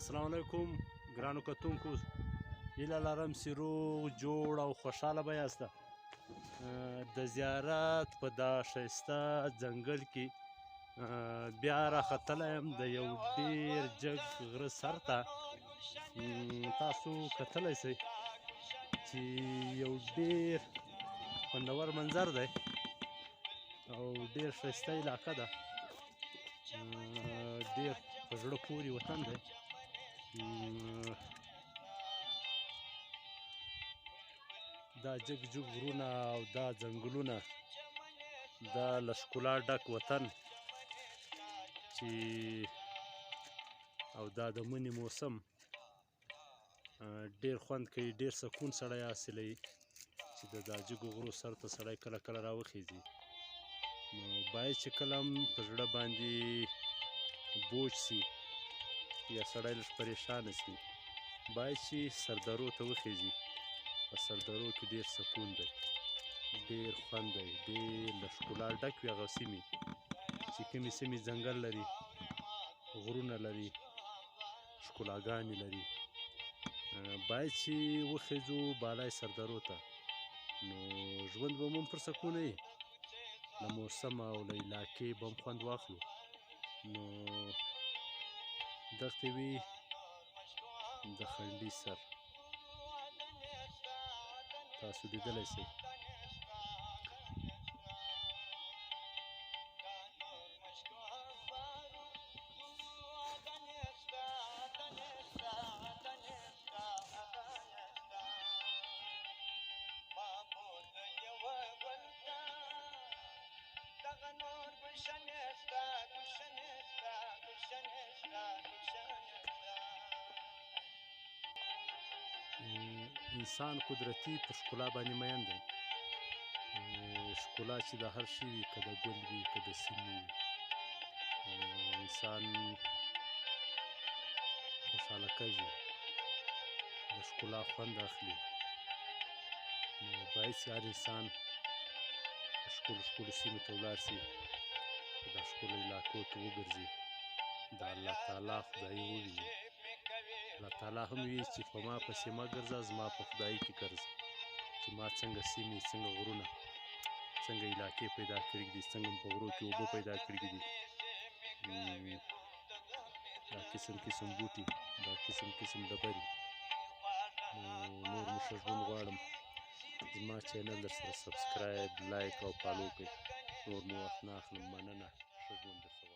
السلام علیکم ګرانو کتونکو، هیله لرم چې روغ جوړ او خوشحاله به یاست. د زیارت په دا ښایسته ځنګل کې بیا راختلی یم د یو ډېر جګ غره سر ته. تاسو کتلی شئ چې یو ډېر خوندور منظر دی او ډېر ښایسته علاقه ده، ډېر په زړه پورې وطن دی. دا جګ جګ غرونه او دا ځنګلونه، دا له ښکلا ډک وطن چې او دا د مني موسم ډېر خوند کوي، ډېر سکون سړی حاصلوي چې د دا جګو غرو سر ته سړی کله کله راوخیږي. نو باید چې کله هم په زړه باندې بوج سي یا سړی لږ پریشانه سي، باید چې سردرو ته وخیږي. په سردرو کې ډېر سکون دی، ډېر خوند دی، ډېر له ښکلا ډک وي هغه سیمې چې کومې سیمې ځنګل لري، غرونه لري، ښکلاګانې لري. باید چې وخیځو بالای سردرو ته، نو ژوند به مو هم پر سکون وي، له موسم او له علاقې به هم خوند واخلو. نو دغسې وي د خنډي سر، تاسو لیدلی شئ. انسان قدرتي په ښکلا باندې مین دی. ښکلا چې د هر شي وي، که د ګل وي، که د سیمې وي، انسان خوشحاله کېږي، د ښکلا خوند اخلي. نو باید چې هر انسان ښکلو ښکلو سیمو ته ولاړ شي، دا ښکلو علاقو ته وګرځي، د الله تعالی خدایي وویني. الله تعالی هم وایي چې په ما پسې مه ګرځه، زما په خدایي کې ګرځه، چې ما څنګه سیمې، څنګه غرونه، څنګه علاقې پیدا کړي دي، څنګه په غرو کې اوبه پیدا کړي دي، دا قسم قسم بوټي، دا قسم قسم ډبرې. نور مو ښه ژوند غواړم، زما چینل درسره سبسکرایب، لایک او فالو کړئ. نور مو وخت نه اخلم، مننه، ښه ژوند درته غواړم.